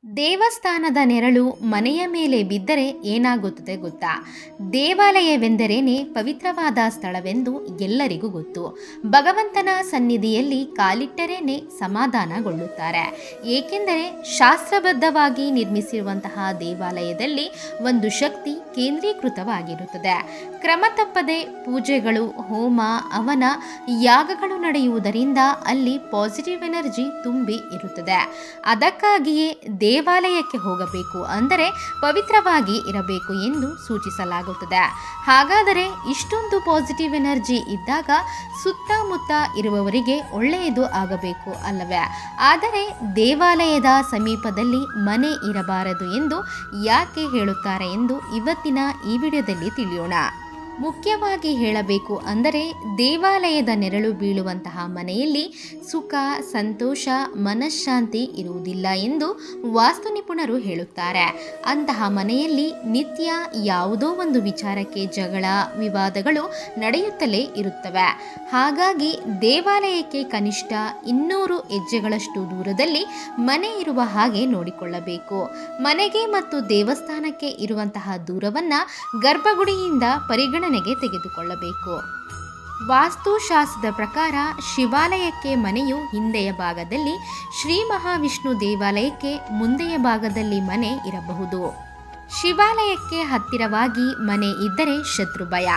ದೇವಸ್ಥಾನದ ನೆರಳು ಮನೆಯ ಮೇಲೆ ಬಿದ್ದರೆ ಏನಾಗುತ್ತದೆ ಗೊತ್ತಾ? ದೇವಾಲಯವೆಂದರೇನೆ ಪವಿತ್ರವಾದ ಸ್ಥಳವೆಂದು ಎಲ್ಲರಿಗೂ ಗೊತ್ತು. ಭಗವಂತನ ಸನ್ನಿಧಿಯಲ್ಲಿ ಕಾಲಿಟ್ಟರೇನೆ ಸಮಾಧಾನಗೊಳ್ಳುತ್ತಾರೆ. ಏಕೆಂದರೆ ಶಾಸ್ತ್ರಬದ್ಧವಾಗಿ ನಿರ್ಮಿಸಿರುವಂತಹ ದೇವಾಲಯದಲ್ಲಿ ಒಂದು ಶಕ್ತಿ ಕೇಂದ್ರೀಕೃತವಾಗಿರುತ್ತದೆ. ಕ್ರಮ ತಪ್ಪದೆ ಪೂಜೆಗಳು, ಹೋಮ, ಹವನ, ಯಾಗಗಳು ನಡೆಯುವುದರಿಂದ ಅಲ್ಲಿ ಪಾಸಿಟಿವ್ ಎನರ್ಜಿ ತುಂಬಿ ಇರುತ್ತದೆ. ಅದಕ್ಕಾಗಿಯೇ ದೇವಾಲಯಕ್ಕೆ ಹೋಗಬೇಕು ಅಂದರೆ ಪವಿತ್ರವಾಗಿ ಇರಬೇಕು ಎಂದು ಸೂಚಿಸಲಾಗುತ್ತದೆ. ಹಾಗಾದರೆ ಇಷ್ಟೊಂದು ಪಾಸಿಟಿವ್ ಎನರ್ಜಿ ಇದ್ದಾಗ ಸುತ್ತಮುತ್ತ ಇರುವವರಿಗೆ ಒಳ್ಳೆಯದು ಆಗಬೇಕು ಅಲ್ಲವೇ? ಆದರೆ ದೇವಾಲಯದ ಸಮೀಪದಲ್ಲಿ ಮನೆ ಇರಬಾರದು ಎಂದು ಯಾಕೆ ಹೇಳುತ್ತಾರೆ ಎಂದು ಇವತ್ತಿನ ಈ ವಿಡಿಯೋದಲ್ಲಿ ತಿಳಿಯೋಣ. ಮುಖ್ಯವಾಗಿ ಹೇಳಬೇಕು ಅಂದರೆ ದೇವಾಲಯದ ನೆರಳು ಬೀಳುವಂತಹ ಮನೆಯಲ್ಲಿ ಸುಖ, ಸಂತೋಷ, ಮನಃಶಾಂತಿ ಇರುವುದಿಲ್ಲ ಎಂದು ವಾಸ್ತು ನಿಪುಣರು ಹೇಳುತ್ತಾರೆ. ಅಂತಹ ಮನೆಯಲ್ಲಿ ನಿತ್ಯ ಯಾವುದೋ ಒಂದು ವಿಚಾರಕ್ಕೆ ಜಗಳ, ವಿವಾದಗಳು ನಡೆಯುತ್ತಲೇ ಇರುತ್ತವೆ. ಹಾಗಾಗಿ ದೇವಾಲಯಕ್ಕೆ ಕನಿಷ್ಠ 200 ಹೆಜ್ಜೆಗಳಷ್ಟು ದೂರದಲ್ಲಿ ಮನೆ ಇರುವ ಹಾಗೆ ನೋಡಿಕೊಳ್ಳಬೇಕು. ಮನೆಗೆ ಮತ್ತು ದೇವಸ್ಥಾನಕ್ಕೆ ಇರುವಂತಹ ದೂರವನ್ನು ಗರ್ಭಗುಡಿಯಿಂದ ಪರಿಗಣನೆಗೆ ತೆಗೆದುಕೊಳ್ಳಬೇಕು. ವಾಸ್ತುಶಾಸ್ತ್ರದ ಪ್ರಕಾರ ಶಿವಾಲಯಕ್ಕೆ ಮನೆಯು ಹಿಂದೆಯ ಭಾಗದಲ್ಲಿ, ಶ್ರೀ ಮಹಾವಿಷ್ಣು ದೇವಾಲಯಕ್ಕೆ ಮುಂದೆಯ ಭಾಗದಲ್ಲಿ ಮನೆ ಇರಬಹುದು. ಶಿವಾಲಯಕ್ಕೆ ಹತ್ತಿರವಾಗಿ ಮನೆ ಇದ್ದರೆ ಶತ್ರು ಭಯ,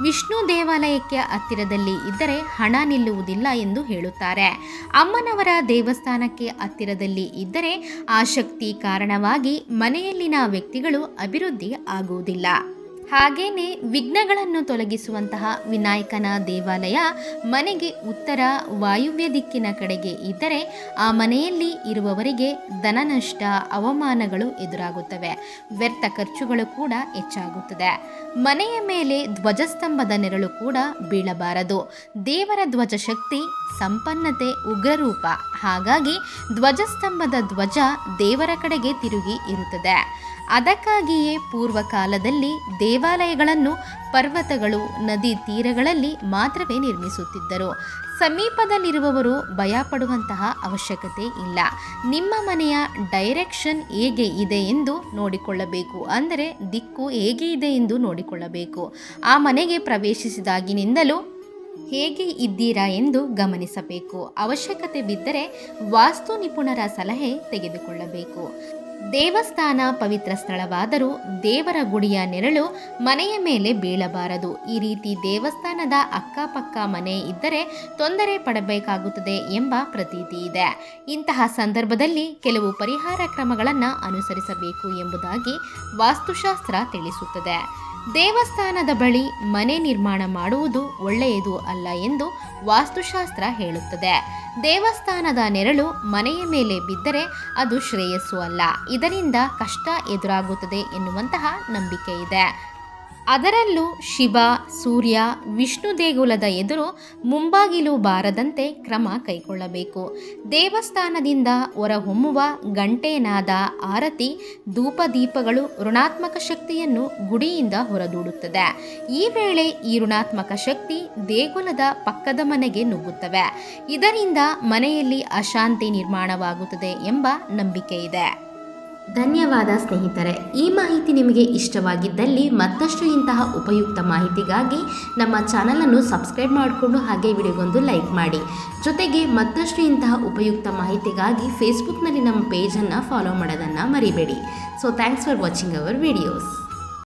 ವಿಷ್ಣು ದೇವಾಲಯಕ್ಕೆ ಹತ್ತಿರದಲ್ಲಿ ಇದ್ದರೆ ಹಣ ನಿಲ್ಲುವುದಿಲ್ಲ ಎಂದು ಹೇಳುತ್ತಾರೆ. ಅಮ್ಮನವರ ದೇವಸ್ಥಾನಕ್ಕೆ ಹತ್ತಿರದಲ್ಲಿ ಇದ್ದರೆ ಆ ಶಕ್ತಿ ಕಾರಣವಾಗಿ ಮನೆಯಲ್ಲಿನ ವ್ಯಕ್ತಿಗಳು ಅಭಿವೃದ್ಧಿ ಆಗುವುದಿಲ್ಲ. ಹಾಗೇನೆ ವಿಘ್ನಗಳನ್ನು ತೊಲಗಿಸುವಂತಹ ವಿನಾಯಕನ ದೇವಾಲಯ ಮನೆಗೆ ಉತ್ತರ ವಾಯುವ್ಯ ದಿಕ್ಕಿನ ಕಡೆಗೆ ಇದ್ದರೆ ಆ ಮನೆಯಲ್ಲಿ ಇರುವವರಿಗೆ ಧನನಷ್ಟ, ಅವಮಾನಗಳು ಎದುರಾಗುತ್ತವೆ. ವ್ಯರ್ಥ ಖರ್ಚುಗಳು ಕೂಡ ಹೆಚ್ಚಾಗುತ್ತದೆ. ಮನೆಯ ಮೇಲೆ ಧ್ವಜಸ್ತಂಭದ ನೆರಳು ಕೂಡ ಬೀಳಬಾರದು. ದೇವರ ಧ್ವಜ ಶಕ್ತಿ, ಸಂಪನ್ನತೆ, ಉಗ್ರರೂಪ. ಹಾಗಾಗಿ ಧ್ವಜಸ್ತಂಭದ ಧ್ವಜ ದೇವರ ಕಡೆಗೆ ತಿರುಗಿ ಇರುತ್ತದೆ. ಅದಕ್ಕಾಗಿಯೇ ಪೂರ್ವಕಾಲದಲ್ಲಿ ದೇವಾಲಯಗಳನ್ನು ಪರ್ವತಗಳು, ನದಿ ತೀರಗಳಲ್ಲಿ ಮಾತ್ರವೇ ನಿರ್ಮಿಸುತ್ತಿದ್ದರು. ಸಮೀಪದಲ್ಲಿರುವವರು ಭಯಪಡುವಂತಹ ಅವಶ್ಯಕತೆ ಇಲ್ಲ. ನಿಮ್ಮ ಮನೆಯ ಡೈರೆಕ್ಷನ್ ಹೇಗೆ ಇದೆ ಎಂದು ನೋಡಿಕೊಳ್ಳಬೇಕು. ಅಂದರೆ ದಿಕ್ಕು ಹೇಗೆ ಇದೆ ಎಂದು ನೋಡಿಕೊಳ್ಳಬೇಕು. ಆ ಮನೆಗೆ ಪ್ರವೇಶಿಸಿದಾಗಿನಿಂದಲೂ ಹೇಗೆ ಇದ್ದೀರಾ ಎಂದು ಗಮನಿಸಬೇಕು. ಅವಶ್ಯಕತೆ ಬಿದ್ದರೆ ವಾಸ್ತು ನಿಪುಣರ ಸಲಹೆ ತೆಗೆದುಕೊಳ್ಳಬೇಕು. ದೇವಸ್ಥಾನ ಪವಿತ್ರ ಸ್ಥಳವಾದರೂ ದೇವರ ಗುಡಿಯ ನೆರಳು ಮನೆಯ ಮೇಲೆ ಬೀಳಬಾರದು. ಈ ರೀತಿ ದೇವಸ್ಥಾನದ ಅಕ್ಕಪಕ್ಕ ಮನೆ ಇದ್ದರೆ ತೊಂದರೆ ಪಡಬೇಕಾಗುತ್ತದೆ ಎಂಬ ಪ್ರತೀತಿ ಇದೆ. ಇಂತಹ ಸಂದರ್ಭದಲ್ಲಿ ಕೆಲವು ಪರಿಹಾರ ಕ್ರಮಗಳನ್ನು ಅನುಸರಿಸಬೇಕು ಎಂಬುದಾಗಿ ವಾಸ್ತುಶಾಸ್ತ್ರ ತಿಳಿಸುತ್ತದೆ. ದೇವಸ್ಥಾನದ ಬಳಿ ಮನೆ ನಿರ್ಮಾಣ ಮಾಡುವುದು ಒಳ್ಳೆಯದು ಅಲ್ಲ ಎಂದು ವಾಸ್ತುಶಾಸ್ತ್ರ ಹೇಳುತ್ತದೆ. ದೇವಸ್ಥಾನದ ನೆರಳು ಮನೆಯ ಮೇಲೆ ಬಿದ್ದರೆ ಅದು ಶ್ರೇಯಸ್ಸು ಅಲ್ಲ. ಇದರಿಂದ ಕಷ್ಟ ಎದುರಾಗುತ್ತದೆ ಎನ್ನುವಂತಹ ನಂಬಿಕೆ ಇದೆ. ಅದರಲ್ಲೂ ಶಿವ, ಸೂರ್ಯ, ವಿಷ್ಣು ದೇಗುಲದ ಎದುರು ಮುಂಬಾಗಿಲು ಬಾರದಂತೆ ಕ್ರಮ ಕೈಗೊಳ್ಳಬೇಕು. ದೇವಸ್ಥಾನದಿಂದ ಹೊರಹೊಮ್ಮುವ ಗಂಟೆನಾದ, ಆರತಿ, ಧೂಪ, ದೀಪಗಳು ಋಣಾತ್ಮಕ ಶಕ್ತಿಯನ್ನು ಗುಡಿಯಿಂದ ಹೊರದೂಡುತ್ತದೆ. ಈ ವೇಳೆ ಈ ಋಣಾತ್ಮಕ ಶಕ್ತಿ ದೇಗುಲದ ಪಕ್ಕದ ಮನೆಗೆ ನುಗ್ಗುತ್ತವೆ. ಇದರಿಂದ ಮನೆಯಲ್ಲಿ ಅಶಾಂತಿ ನಿರ್ಮಾಣವಾಗುತ್ತದೆ ಎಂಬ ನಂಬಿಕೆ ಇದೆ. ಧನ್ಯವಾದ ಸ್ನೇಹಿತರೆ. ಈ ಮಾಹಿತಿ ನಿಮಗೆ ಇಷ್ಟವಾಗಿದ್ದಲ್ಲಿ ಮತ್ತಷ್ಟು ಇಂತಹ ಉಪಯುಕ್ತ ಮಾಹಿತಿಗಾಗಿ ನಮ್ಮ ಚಾನಲನ್ನು ಸಬ್ಸ್ಕ್ರೈಬ್ ಮಾಡಿಕೊಂಡು ಹಾಗೆ ವಿಡಿಯೋಗೊಂದು ಲೈಕ್ ಮಾಡಿ. ಜೊತೆಗೆ ಮತ್ತಷ್ಟು ಇಂತಹ ಉಪಯುಕ್ತ ಮಾಹಿತಿಗಾಗಿ ಫೇಸ್ಬುಕ್ನಲ್ಲಿ ನಮ್ಮ ಪೇಜನ್ನು ಫಾಲೋ ಮಾಡೋದನ್ನು ಮರಿಬೇಡಿ. So thanks for watching our videos.